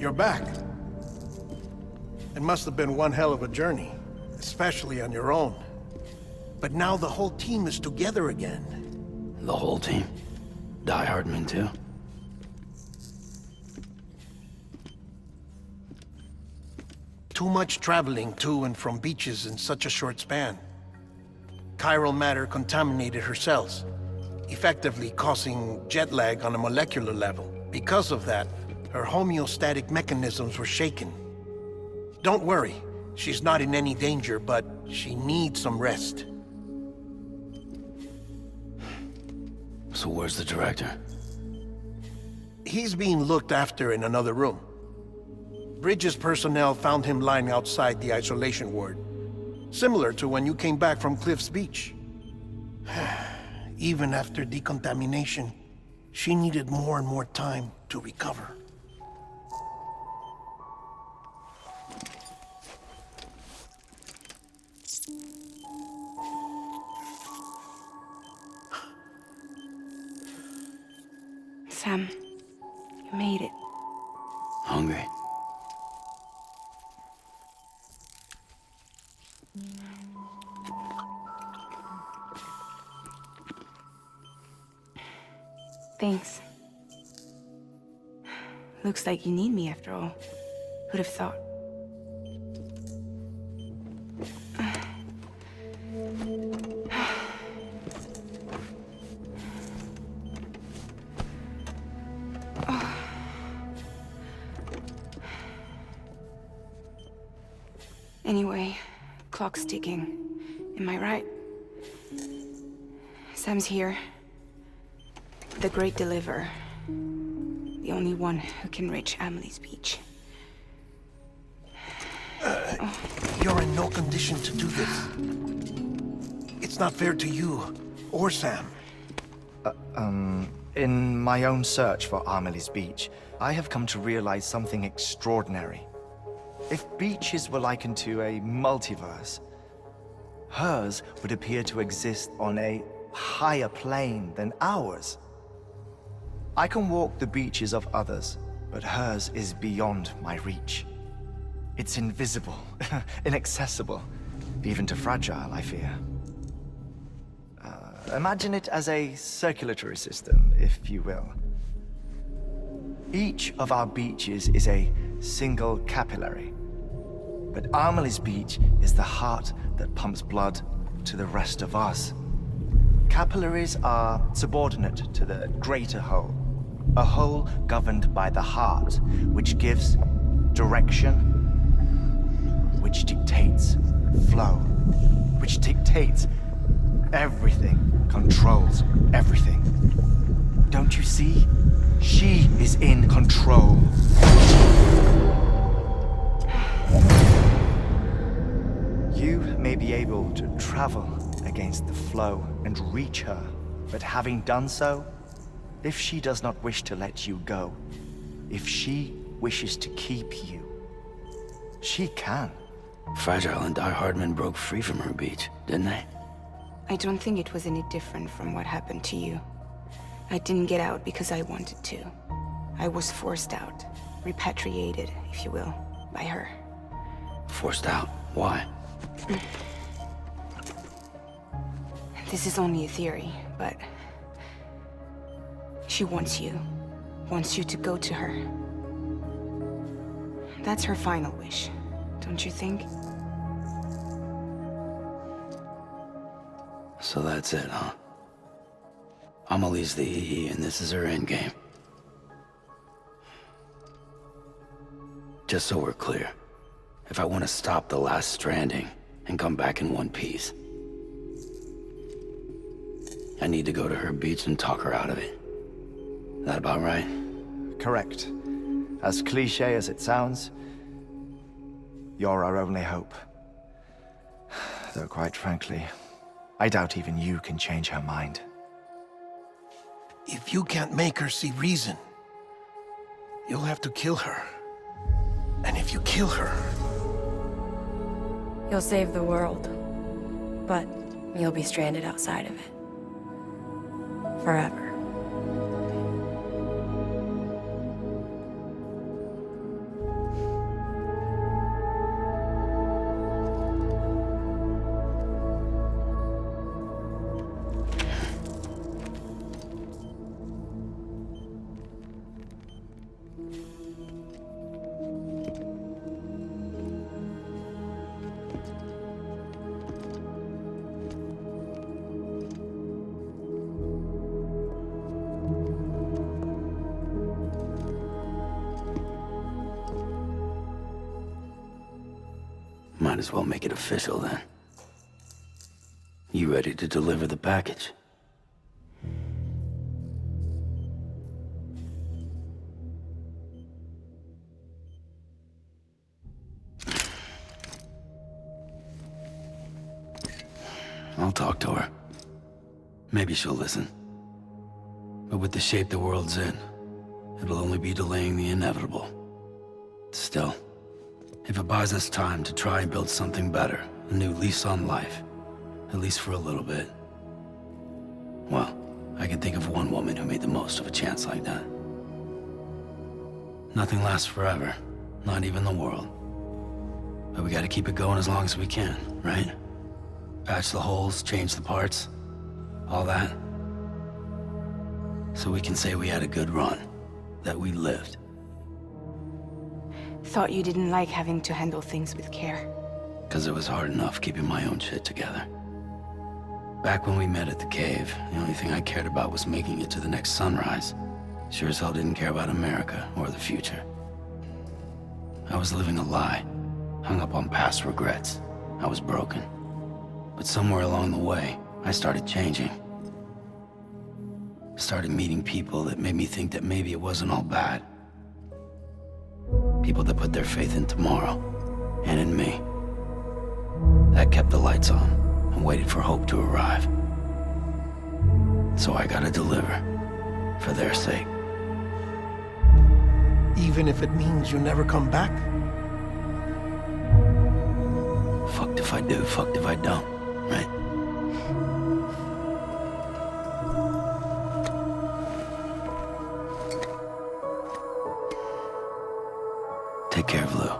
You're back. It must have been one hell of a journey, especially on your own. But now the whole team is together again. The whole team? Die Hardman too? Too much traveling to and from beaches in such a short span. Chiral matter contaminated her cells, effectively causing jet lag on a molecular level. Because of that, her homeostatic mechanisms were shaken. Don't worry, she's not in any danger, but she needs some rest. So where's the director? He's being looked after in another room. Bridges personnel found him lying outside the isolation ward. Similar to when you came back from Cliff's Beach. Even after decontamination, she needed more and more time to recover. Sam, you made it. Hungry? Thanks. Looks like you need me after all. Who'd have thought? Anyway, clock's ticking. Am I right? Sam's here. The Great Deliverer. The only one who can reach Amelie's Beach. You're in no condition to do this. It's not fair to you, or Sam. In my own search for Amelie's Beach, I have come to realize something extraordinary. If beaches were likened to a multiverse, hers would appear to exist on a higher plane than ours. I can walk the beaches of others, but hers is beyond my reach. It's invisible, inaccessible, even to fragile, I fear. Imagine it as a circulatory system, if you will. Each of our beaches is a single capillary. But Amelie's Beach is the heart that pumps blood to the rest of us. Capillaries are subordinate to the greater whole. A whole governed by the heart, which gives direction, which dictates flow, which dictates everything, controls everything. Don't you see? She is in control. You may be able to travel against the flow and reach her, but having done so, if she does not wish to let you go, if she wishes to keep you, she can. Fragile and Die Hardman broke free from her beach, didn't they? I don't think it was any different from what happened to you. I didn't get out because I wanted to. I was forced out, repatriated, if you will, by her. Forced out? Why? This is only a theory, but she wants you to go to her. That's her final wish, don't you think? So that's it, huh? Amelie's the EE and this is her endgame. Just so we're clear, if I want to stop the last Stranding and come back in one piece, I need to go to her beach and talk her out of it. That about right? Correct. As cliché as it sounds, you're our only hope. Though quite frankly, I doubt even you can change her mind. If you can't make her see reason, you'll have to kill her. And if you kill her... You'll save the world, but you'll be stranded outside of it. Forever. Might as well make it official then. You ready to deliver the package? I'll talk to her. Maybe she'll listen. But with the shape the world's in, it'll only be delaying the inevitable. Still, if it buys us time to try and build something better, a new lease on life, at least for a little bit, well, I can think of one woman who made the most of a chance like that. Nothing lasts forever, not even the world. But we gotta keep it going as long as we can, right? Patch the holes, change the parts, all that. So we can say we had a good run, that we lived. Thought you didn't like having to handle things with care. 'Cause it was hard enough keeping my own shit together. Back when we met at the cave, the only thing I cared about was making it to the next sunrise. Sure as hell didn't care about America or the future. I was living a lie, hung up on past regrets. I was broken. But somewhere along the way, I started changing. Started meeting people that made me think that maybe it wasn't all bad. People that put their faith in tomorrow, and in me. That kept the lights on, and waited for hope to arrive. So I gotta deliver, for their sake. Even if it means you never come back? Fucked if I do, fucked if I don't, right? Take care of Lou.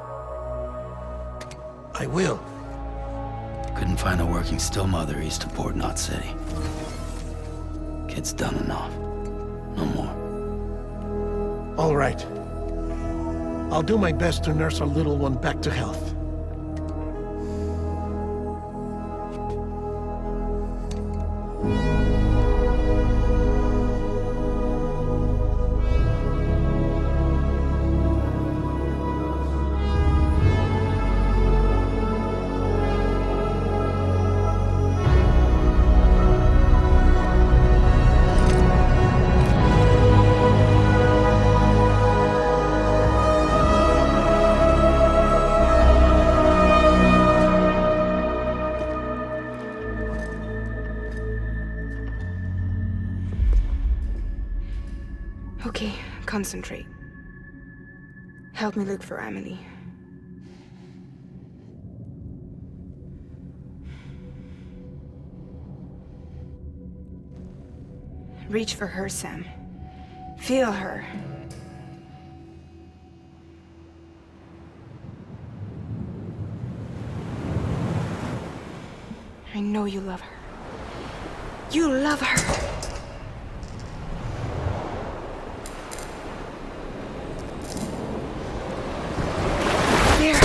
I will. Couldn't find a working still mother east of Port Knot City. Kid's done enough. No more. All right. I'll do my best to nurse our little one back to health. Okay, concentrate. Help me look for Emily. Reach for her, Sam. Feel her. I know you love her. You love her! There!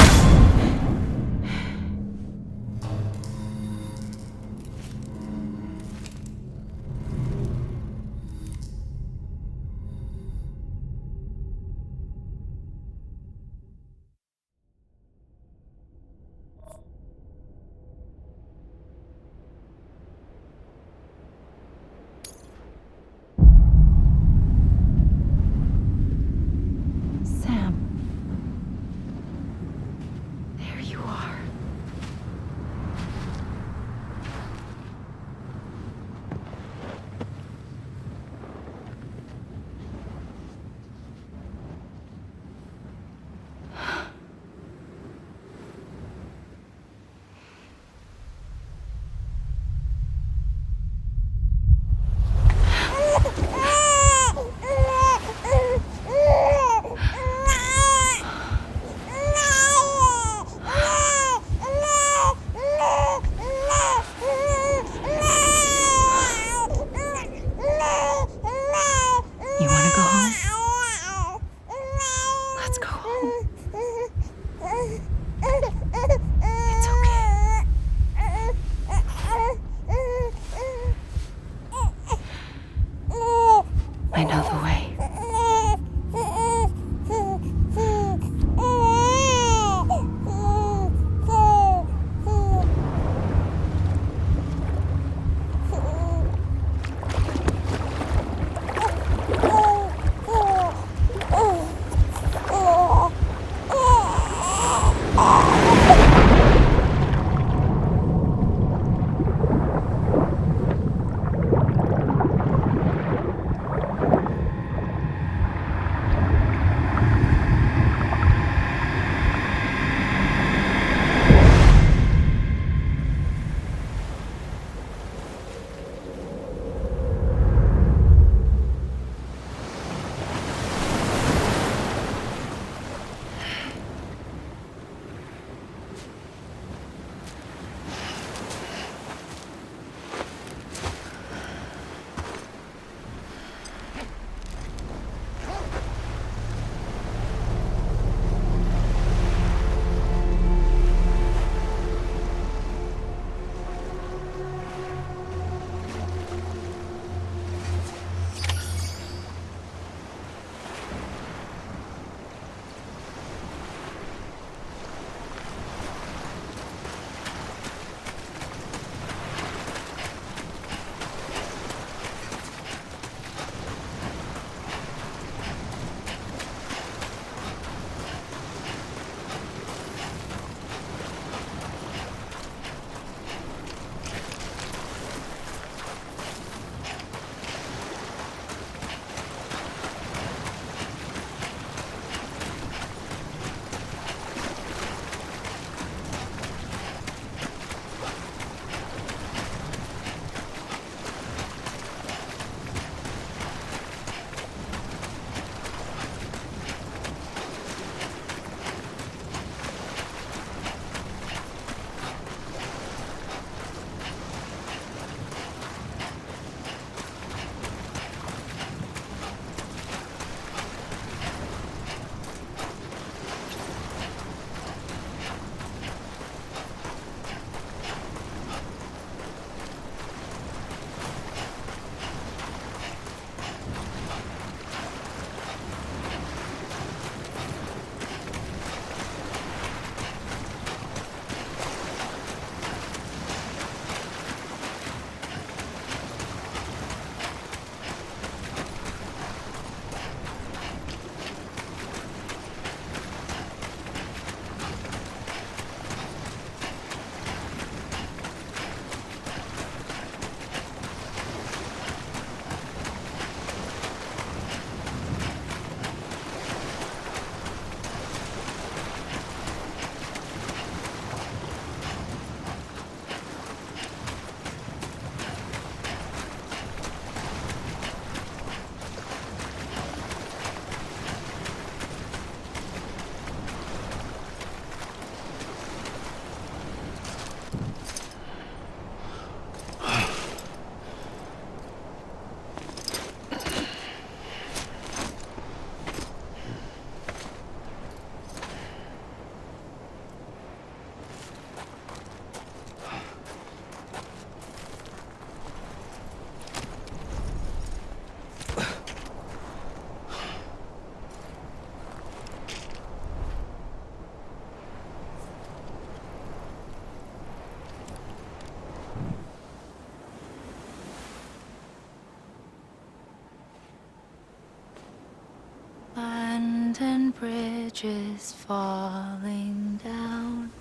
bridges falling down,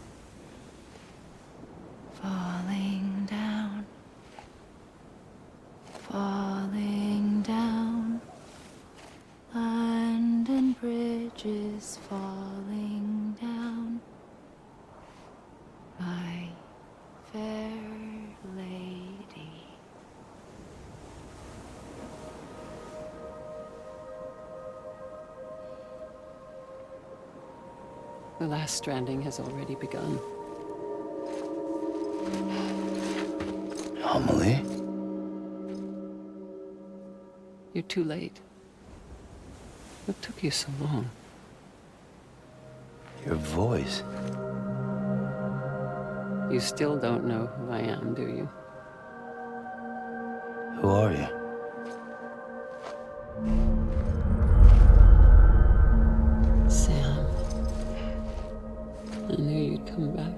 falling down, falling down. London Bridge is falling down, my fair lady. The last stranding has already begun. Amelie? You're too late. What took you so long? Your voice. You still don't know who I am, do you? Who are you? Sam. I knew you'd come back.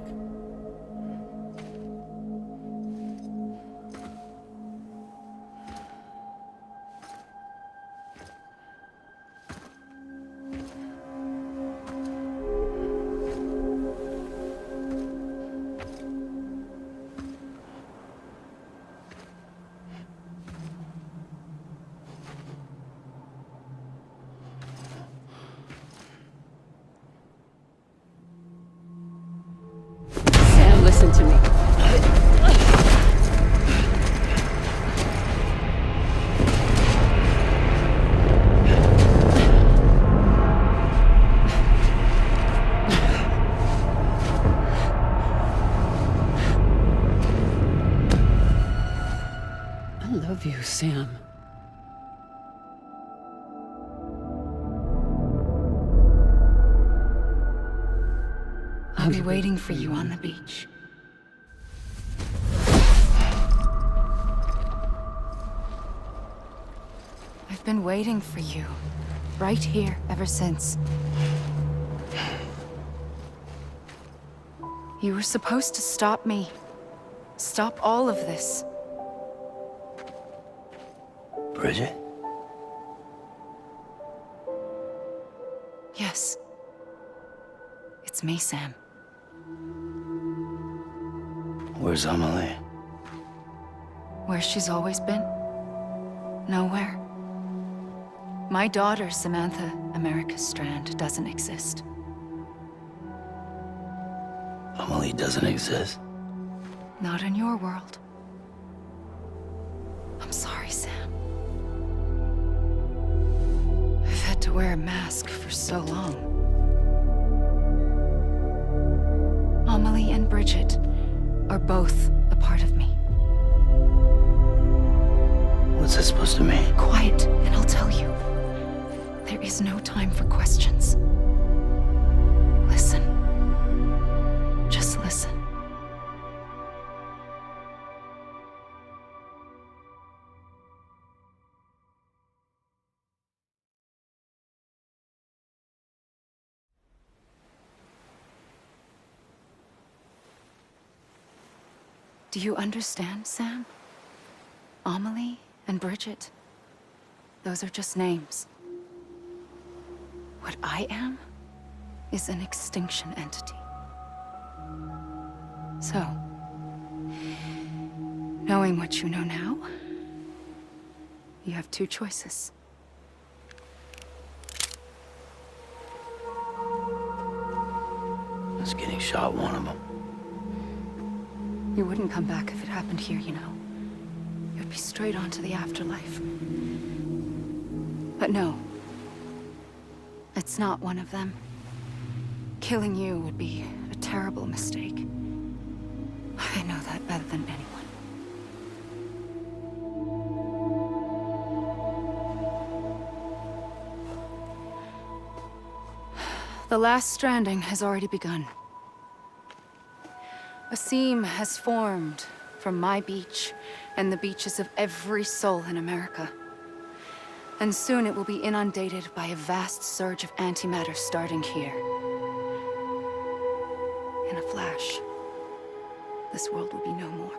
Sam, listen to me. I love you, Sam. I'll be waiting for you on the beach. I've been waiting for you, right here, ever since. You were supposed to stop me. Stop all of this. Bridget? Yes. It's me, Sam. Where's Amelie? Where she's always been? Nowhere. My daughter, Samantha America Strand, doesn't exist. Amelie doesn't exist. Not in your world. I'm sorry, Sam. I've had to wear a mask for so long. Amelie and Bridget are both a part of me. What's that supposed to mean? Quiet, and I'll tell you. There is no time for questions. Listen. Just listen. Do you understand, Sam? Amelie and Bridget, those are just names. What I am is an extinction entity. So, knowing what you know now, you have two choices. Is getting shot one of them? You wouldn't come back if it happened here, you know. You'd be straight on to the afterlife. But no. It's not one of them. Killing you would be a terrible mistake. I know that better than anyone. The last stranding has already begun. A seam has formed from my beach and the beaches of every soul in America. And soon it will be inundated by a vast surge of antimatter starting here. In a flash, this world will be no more.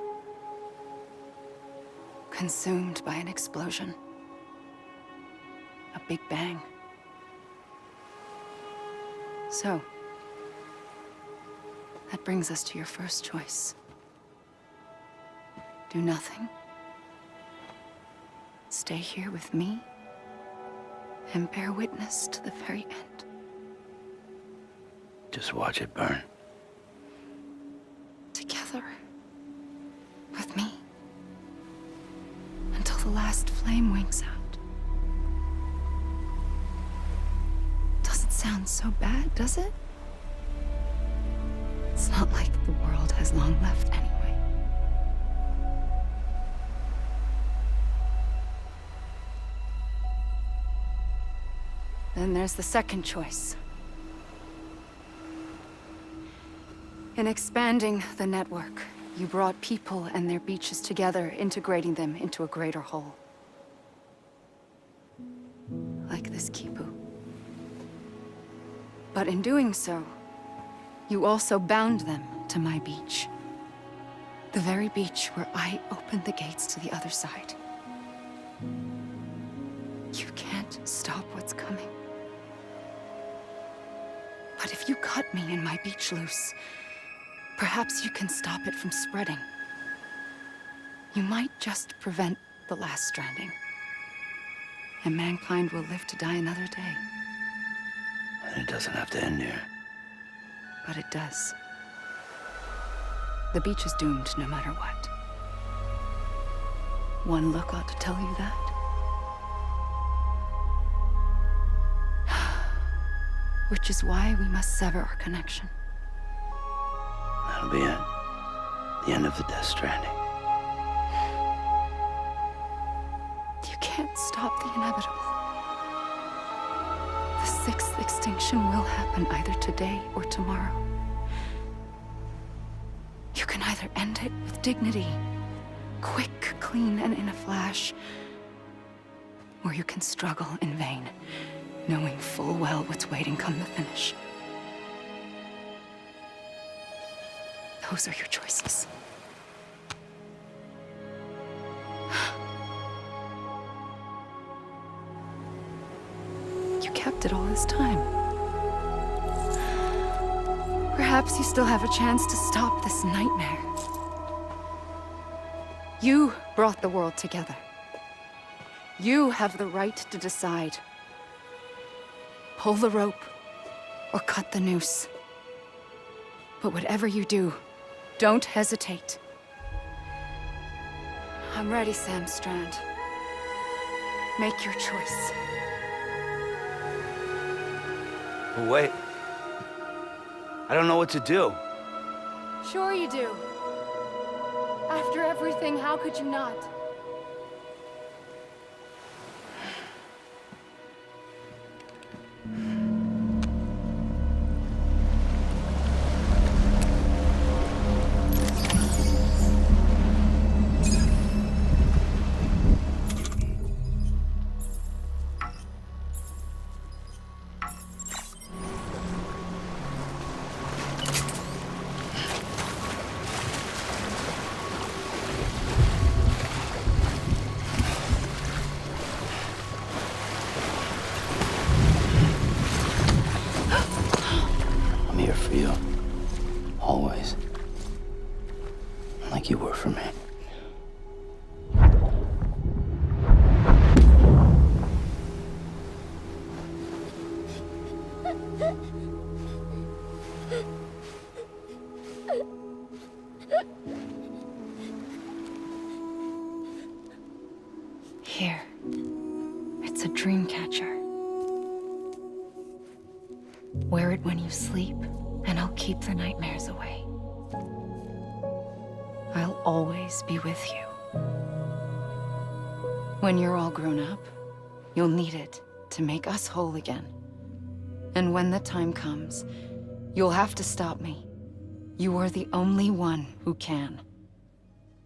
Consumed by an explosion. A big bang. So, that brings us to your first choice. Do nothing. Stay here with me and bear witness to the very end. Just watch it burn. Together. With me. Until the last flame winks out. Doesn't sound so bad, does it? It's not like the world has long left anyway. Then there's the second choice. In expanding the network, you brought people and their beaches together, integrating them into a greater whole. Like this Kipu. But in doing so, you also bound them to my beach. The very beach where I opened the gates to the other side. You can't stop what's coming. But if you cut me and my beach loose, perhaps you can stop it from spreading. You might just prevent the last stranding. And mankind will live to die another day. And it doesn't have to end here. But it does. The beach is doomed no matter what. One look ought to tell you that. Which is why we must sever our connection. That'll be it. The end of the Death Stranding. You can't stop the inevitable. The sixth extinction will happen either today or tomorrow. You can either end it with dignity, quick, clean, and in a flash, or you can struggle in vain, knowing full well what's waiting come the finish. Those are your choices. You kept it all this time. Perhaps you still have a chance to stop this nightmare. You brought the world together. You have the right to decide. Pull the rope or cut the noose. But whatever you do, don't hesitate. I'm ready, Sam Strand. Make your choice. But wait. I don't know what to do. Sure you do. After everything, how could you not? I'm here for you. Always. Like you were for me. Here. It's a dream catcher. Wear it when you sleep, and I'll keep the nightmares away. I'll always be with you. When you're all grown up, you'll need it to make us whole again. And when the time comes, you'll have to stop me. You are the only one who can.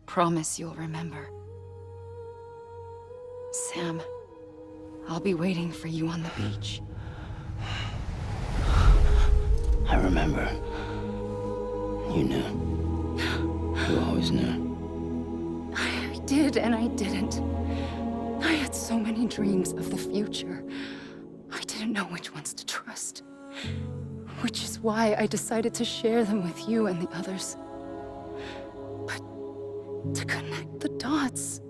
Promise you'll remember. Sam, I'll be waiting for you on the beach. I remember. You knew. You always knew. I did and I didn't. I had so many dreams of the future. I didn't know which ones to trust. Which is why I decided to share them with you and the others. But to connect the dots,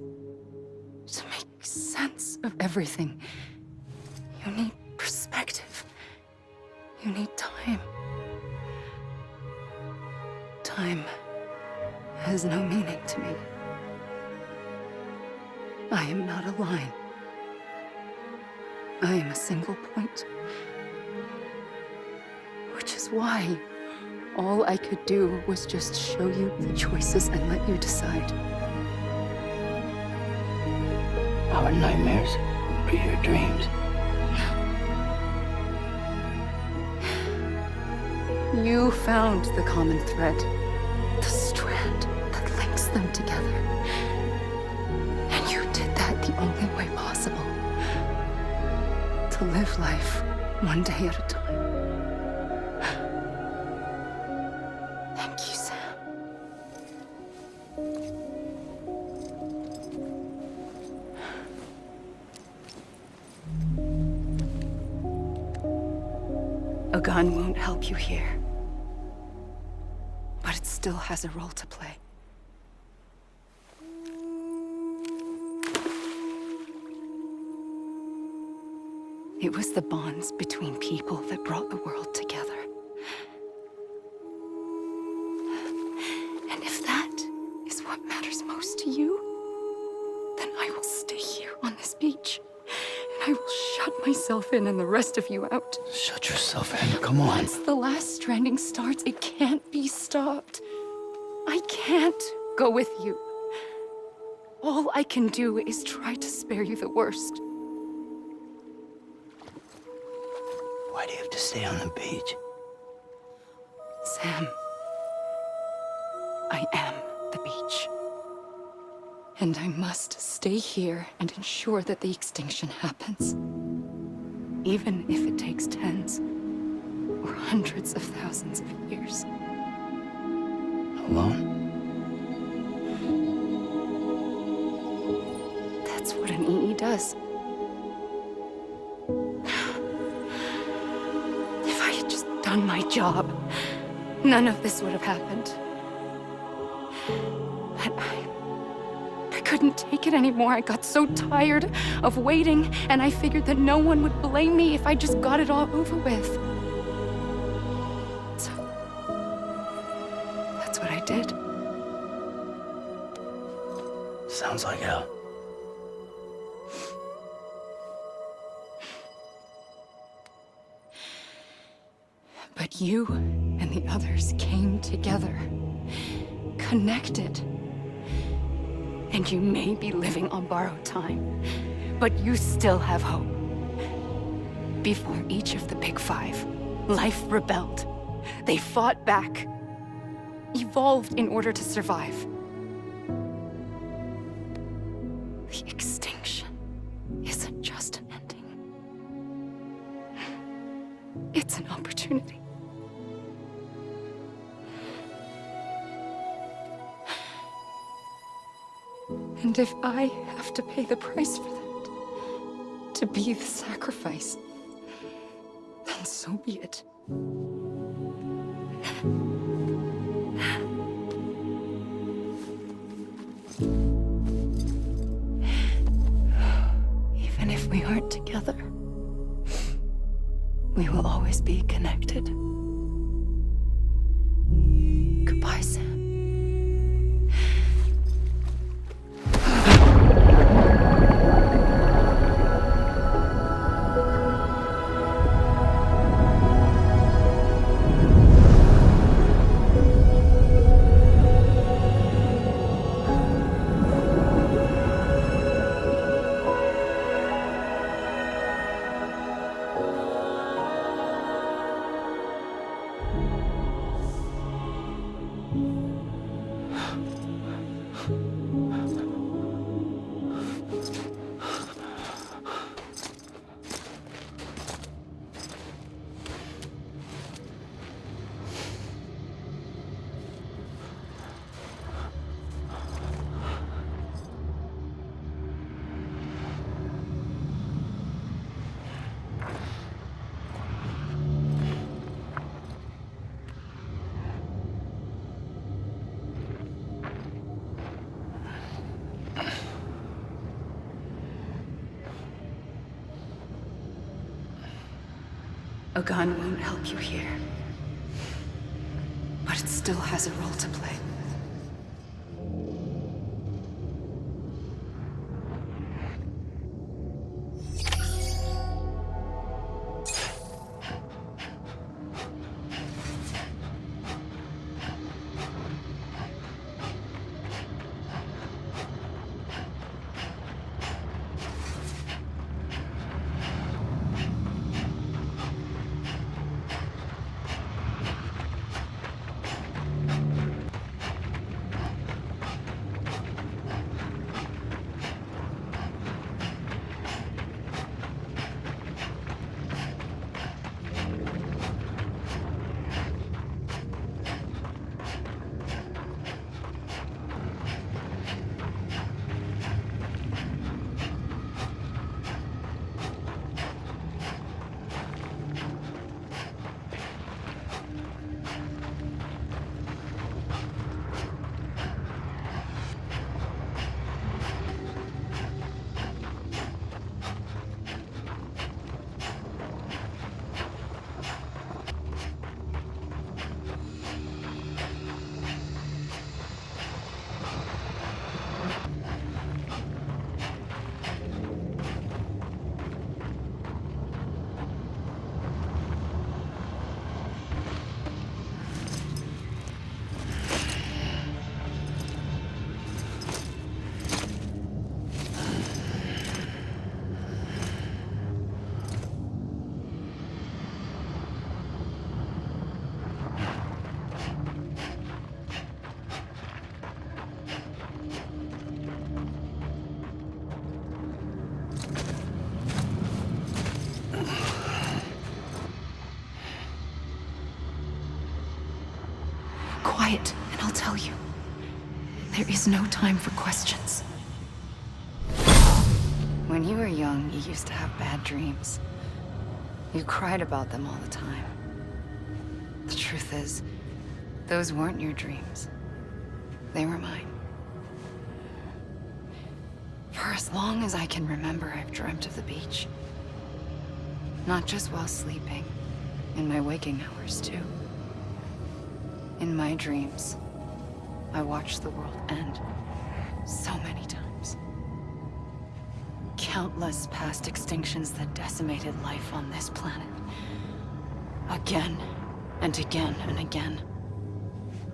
to make sense of everything, you need perspective. You need time. Time has no meaning to me. I am not a line. I am a single point. Which is why all I could do was just show you the choices and let you decide. Our nightmares or your dreams? You found the common thread, the strand that links them together. And you did that the only way possible. To live life one day at a time. Thank you, Sam. A gun won't help you here. But it still has a role to play. It was the bonds between people that brought the world together. And if that is what matters most to you, then I will stay here on this beach. And I will shut myself in and the rest of you out. Shut yourself in, come on. Once the last stranding starts, it can't be stopped. I can't go with you. All I can do is try to spare you the worst. Why do you have to stay on the beach? Sam, I am the beach. And I must stay here and ensure that the extinction happens. Even if it takes tens or hundreds of thousands of years. Alone? That's what an EE does. If I had just done my job, none of this would have happened. But I couldn't take it anymore. I got so tired of waiting, and I figured that no one would blame me if I just got it all over with. So, that's what I did. Sounds like hell. But you and the others came together, connected. And you may be living on borrowed time, but you still have hope. Before each of the Big Five, life rebelled. They fought back, evolved in order to survive. The extinction isn't just an ending. It's an opportunity. And if I have to pay the price for that, to be the sacrifice, then so be it. Even if we aren't together, we will always be connected. Goodbye, Sam. A gun won't help you here. But it still has a role to play. Quiet, and I'll tell you. There is no time for questions. When you were young, you used to have bad dreams. You cried about them all the time. The truth is, those weren't your dreams. They were mine. For as long as I can remember, I've dreamt of the beach. Not just while sleeping, in my waking hours too. In my dreams, I watched the world end so many times. Countless past extinctions that decimated life on this planet. Again, and again, and again.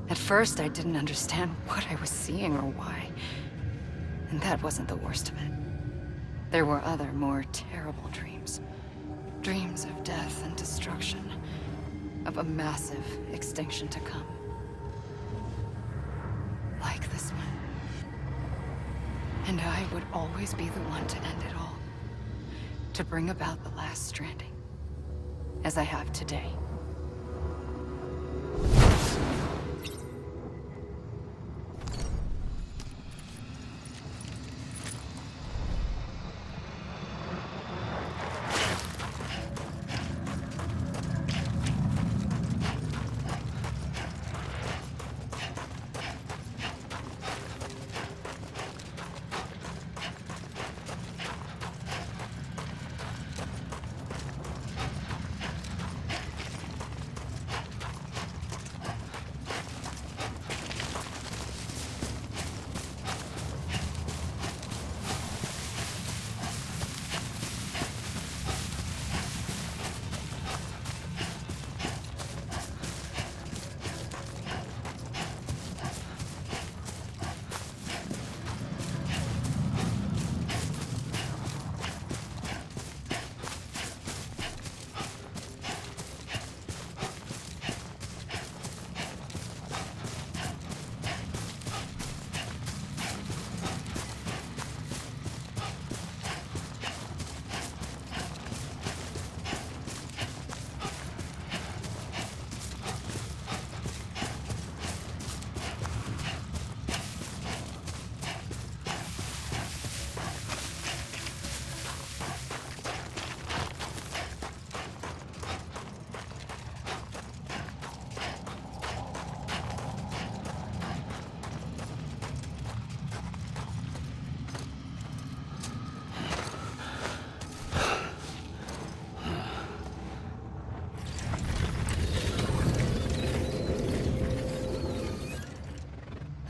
At first, I didn't understand what I was seeing or why. And that wasn't the worst of it. There were other, more terrible dreams. Dreams of death and destruction. Of a massive extinction to come. Like this one. And I would always be the one to end it all. To bring about the last stranding. As I have today.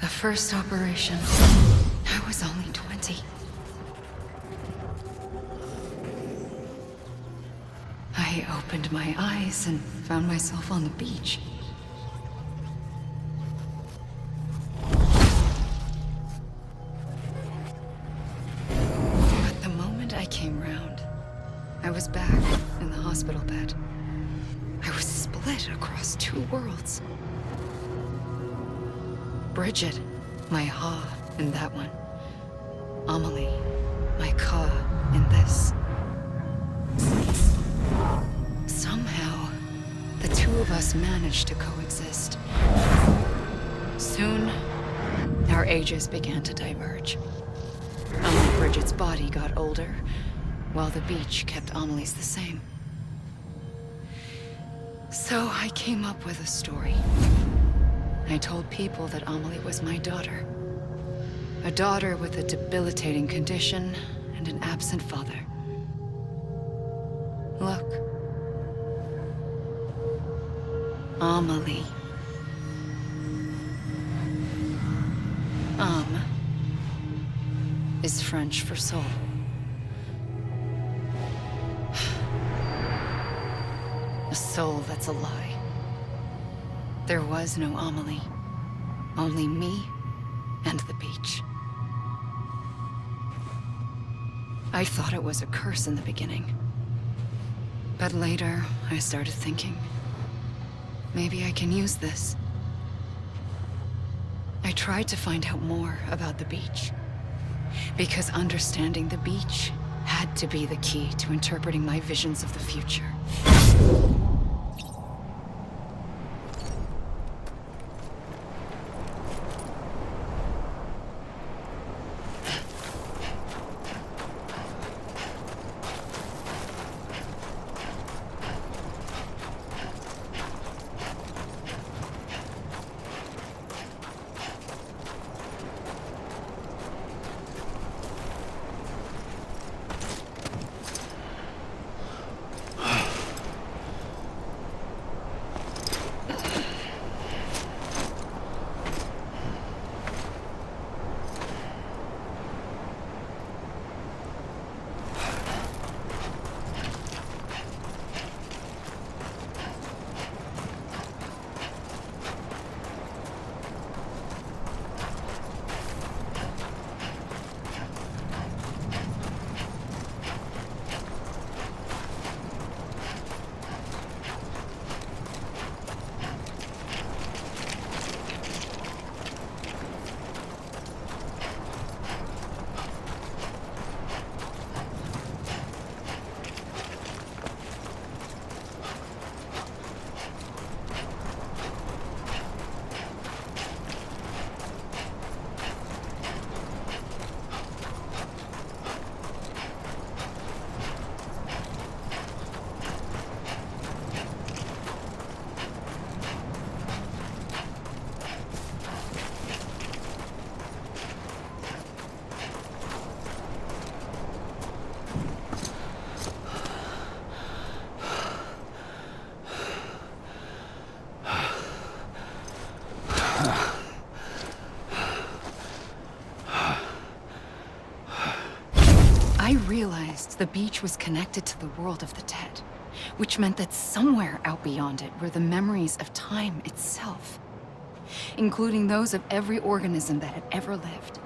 The first operation, I was only 20. I opened my eyes and found myself on the beach. But the moment I came round, I was back in the hospital bed. I was split across two worlds. Bridget, my Ha in that one. Amelie, my Ka in this. Somehow, the two of us managed to coexist. Soon, our ages began to diverge. Only Bridget's body got older, while the beach kept Amelie's the same. So I came up with a story. I told people that Amelie was my daughter. A daughter with a debilitating condition and an absent father. Look. Amelie. Âme is French for soul. A soul that's a lie. There was no Amelie. Only me and the beach. I thought it was a curse in the beginning. But later, I started thinking, maybe I can use this. I tried to find out more about the beach. Because understanding the beach had to be the key to interpreting my visions of the future. I realized the beach was connected to the world of the dead, which meant that somewhere out beyond it were the memories of time itself, including those of every organism that had ever lived.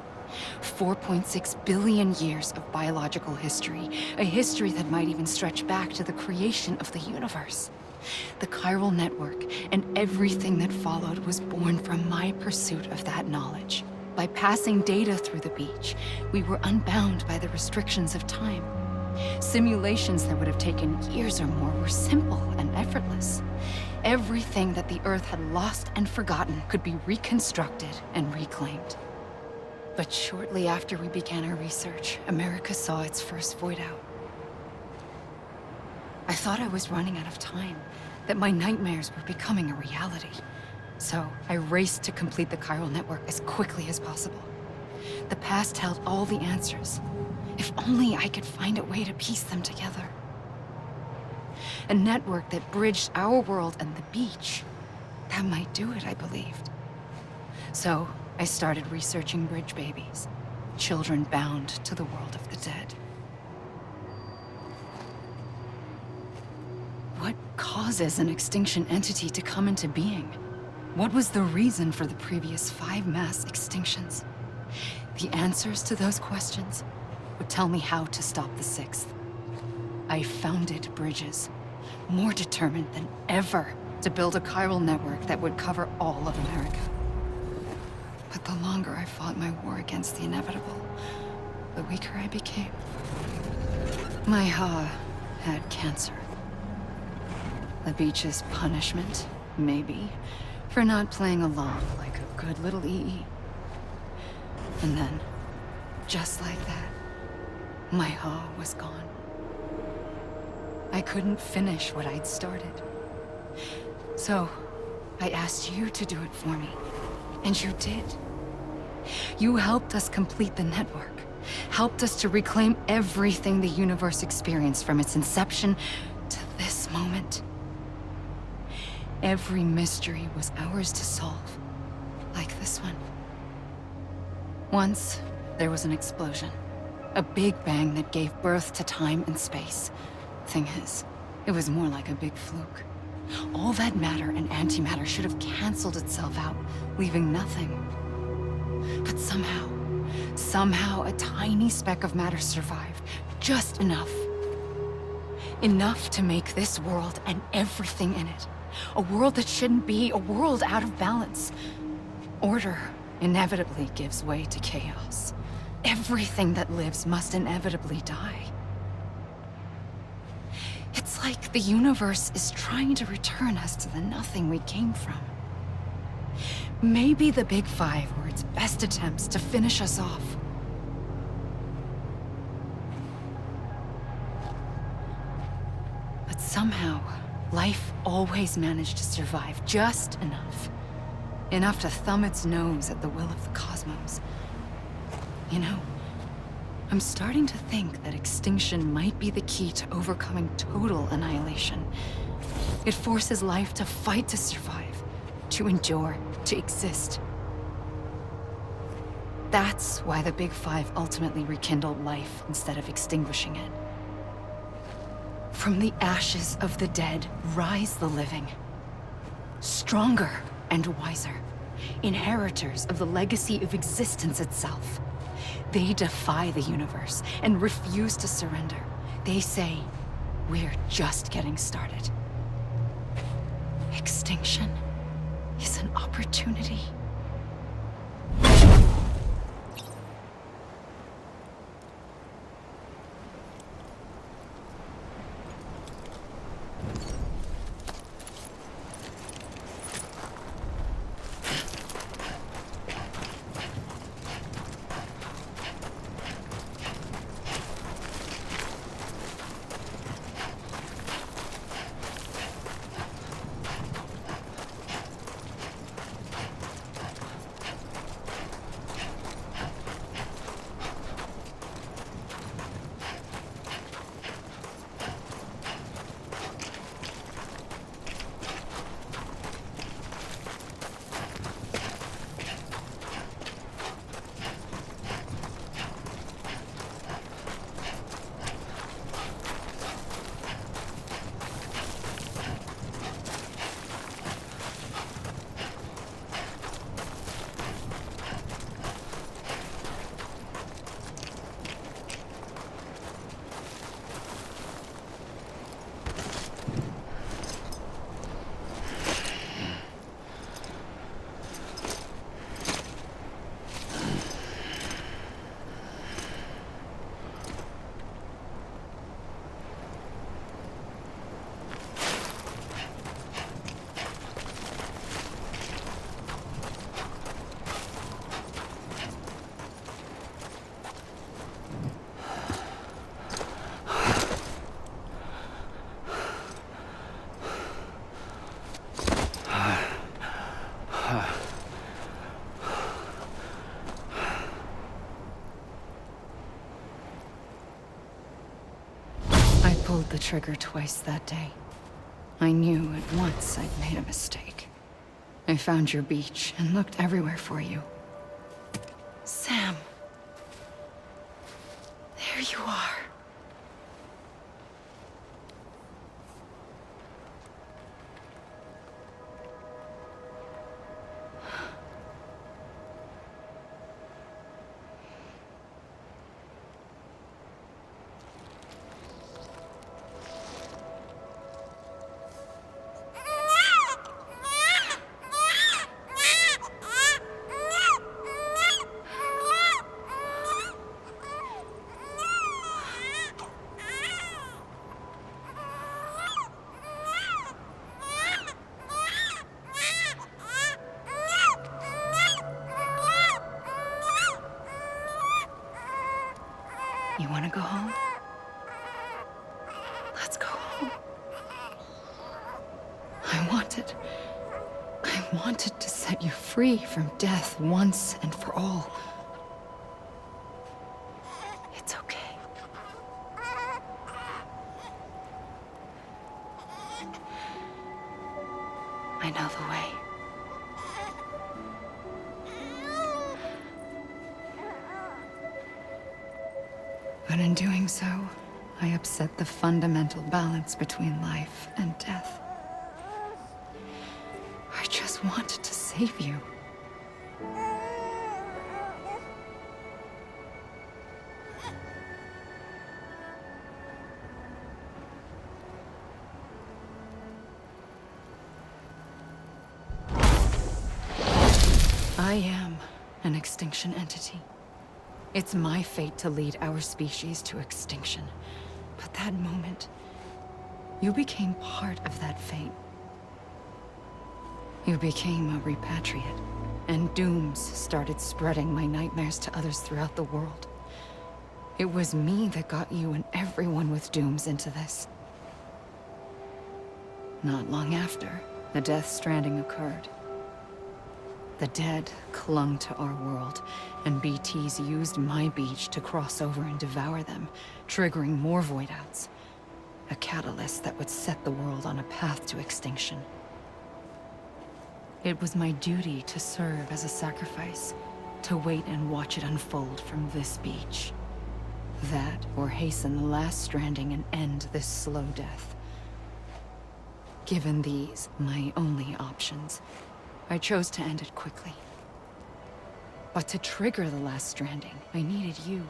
4.6 billion years of biological history, a history that might even stretch back to the creation of the universe. The chiral network and everything that followed was born from my pursuit of that knowledge. By passing data through the beach, we were unbound by the restrictions of time. Simulations that would have taken years or more were simple and effortless. Everything that the Earth had lost and forgotten could be reconstructed and reclaimed. But shortly after we began our research, America saw its first void out. I thought I was running out of time, that my nightmares were becoming a reality. So I raced to complete the chiral network as quickly as possible. The past held all the answers. If only I could find a way to piece them together. A network that bridged our world and the beach. That might do it, I believed. So I started researching bridge babies, children bound to the world of the dead. What causes an extinction entity to come into being? What was the reason for the previous 5 mass extinctions? The answers to those questions would tell me how to stop the 6th. I founded bridges, more determined than ever to build a chiral network that would cover all of America. But the longer I fought my war against the inevitable, the weaker I became. My Ha had cancer. The beach's punishment, maybe, for not playing along like a good little EE. And then, just like that, my Ha was gone. I couldn't finish what I'd started. So, I asked you to do it for me. And you did. You helped us complete the network. Helped us to reclaim everything the universe experienced from its inception to this moment. Every mystery was ours to solve. Like this one. Once, there was an explosion. A big bang that gave birth to time and space. Thing is, it was more like a big fluke. All that matter and antimatter should have canceled itself out, leaving nothing. But somehow a tiny speck of matter survived. Just enough. Enough to make this world and everything in it. A world that shouldn't be, a world out of balance. Order inevitably gives way to chaos. Everything that lives must inevitably die. It's like the universe is trying to return us to the nothing we came from. Maybe the Big Five were its best attempts to finish us off. But somehow, life always managed to survive just enough. Enough to thumb its nose at the will of the cosmos. You know, I'm starting to think that extinction might be the key to overcoming total annihilation. It forces life to fight to survive, to endure, to exist. That's why the Big Five ultimately rekindled life instead of extinguishing it. From the ashes of the dead rise the living. Stronger and wiser. Inheritors of the legacy of existence itself. They defy the universe and refuse to surrender. They say, we're just getting started. Extinction is an opportunity. Pulled the trigger twice that day. I knew at once I'd made a mistake. I found your beach and looked everywhere for you. Sam. There you are. You want to go home? Let's go home. I wanted to set you free from death once and for all. It's okay. I know the way. But in doing so, I upset the fundamental balance between life and death. I just wanted to save you. I am an extinction entity. It's my fate to lead our species to extinction. But that moment, you became part of that fate. You became a repatriate, and dooms started spreading my nightmares to others throughout the world. It was me that got you and everyone with dooms into this. Not long after, the Death Stranding occurred. The dead clung to our world, and BTs used my beach to cross over and devour them, triggering more void outs. A catalyst that would set the world on a path to extinction. It was my duty to serve as a sacrifice, to wait and watch it unfold from this beach. That, or hasten the last stranding and end this slow death. Given these, my only options, I chose to end it quickly. But to trigger the last stranding, I needed you,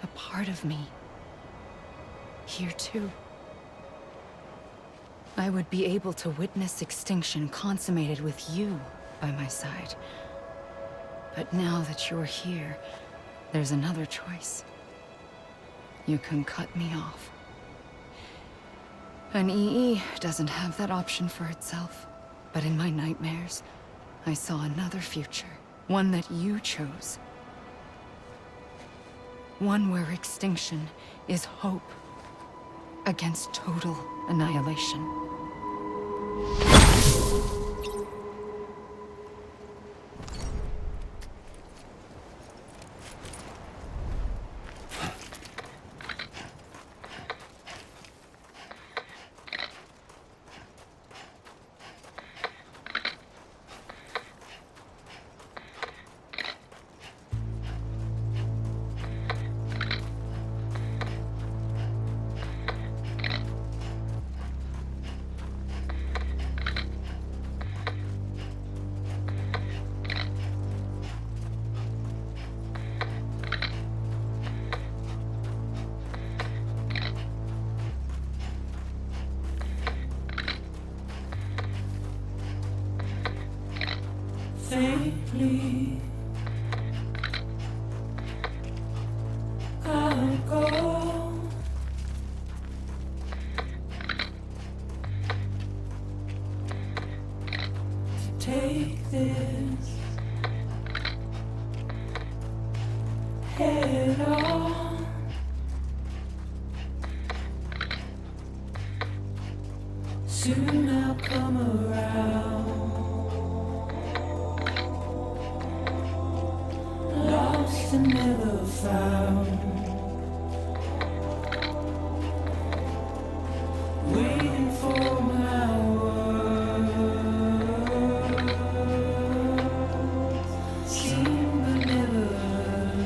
a part of me. Here too. I would be able to witness extinction consummated with you by my side. But now that you're here, there's another choice. You can cut me off. An EE doesn't have that option for itself. But in my nightmares, I saw another future. One that you chose. One where extinction is hope against total annihilation. Faintly, I'll go to take this head on. Soon I'll come around. Lost and never found. Waiting for my words. Seen but never heard.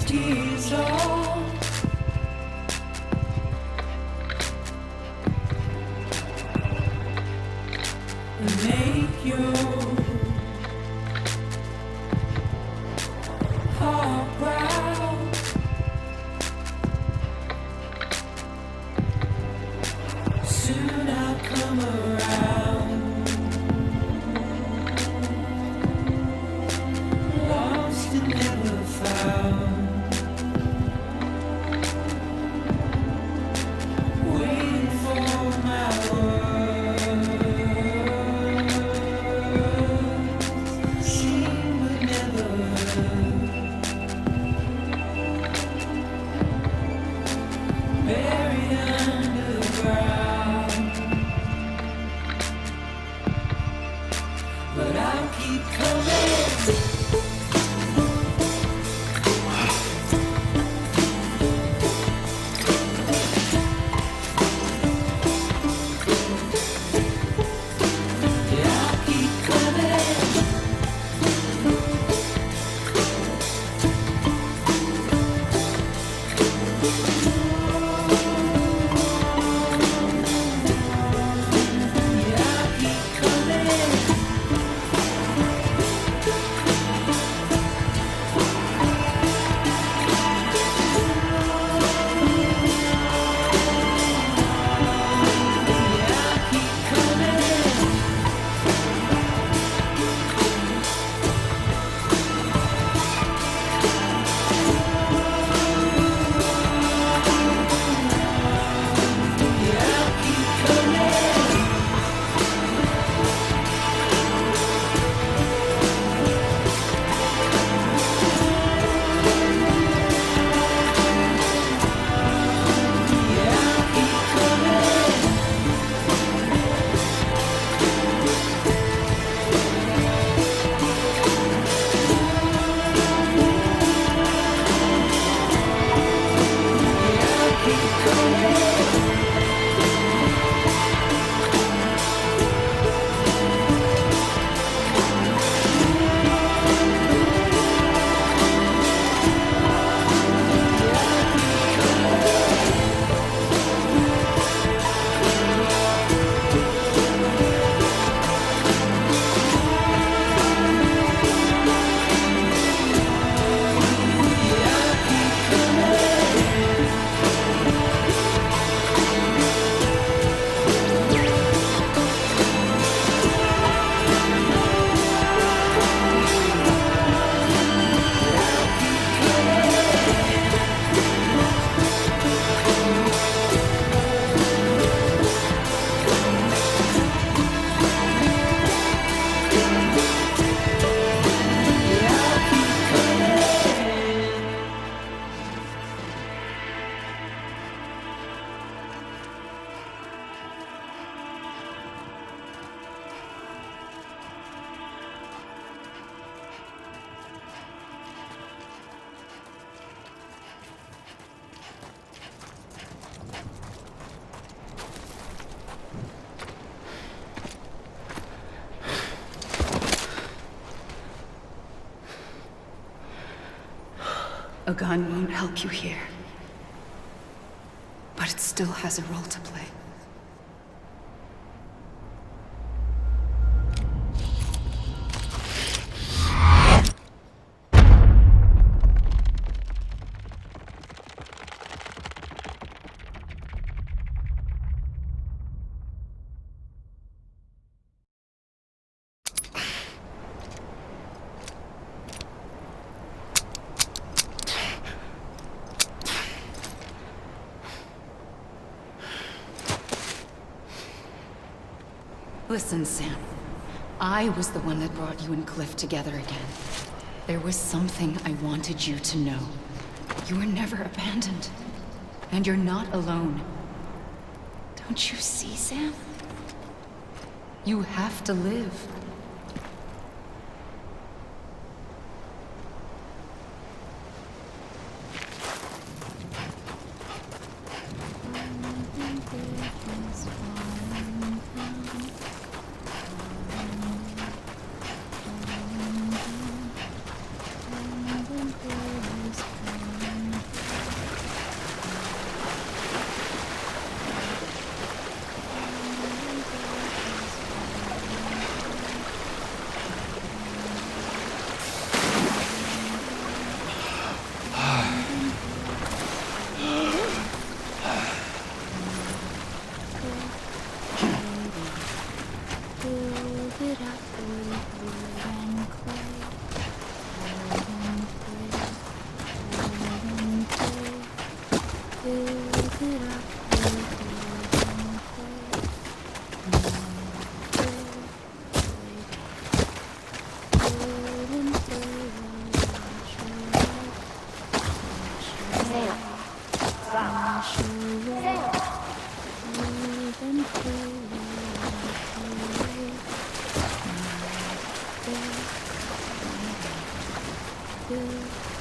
tears all and make your heart proud. Soon I'll come around, lost and never found, waiting for my words, seen but never heard, buried underground, but I'll keep coming. A gun won't help you here, but it still has a role to play. Listen, Sam. I was the one that brought you and Cliff together again. There was something I wanted you to know. You were never abandoned. And you're not alone. Don't you see, Sam? You have to live.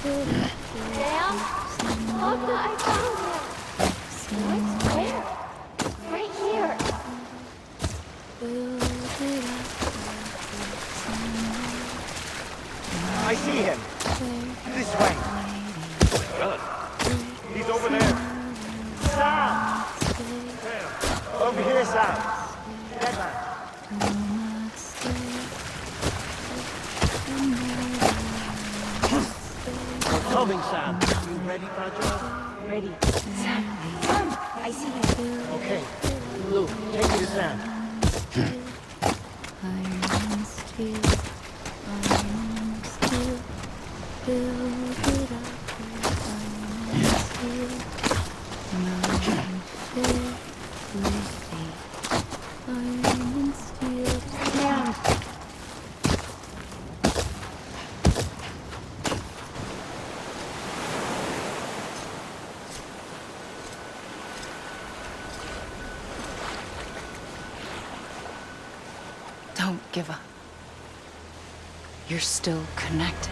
Sam? Look, I found him! What's where? Right here! I see him. This way. He's over there. Sam! Over here, Sam. Headland. We're coming, Sam. You ready, Fragile? Ready. Sam! Sam! I see him! Okay. Luke, take me to Sam. Don't give up. You're still connected.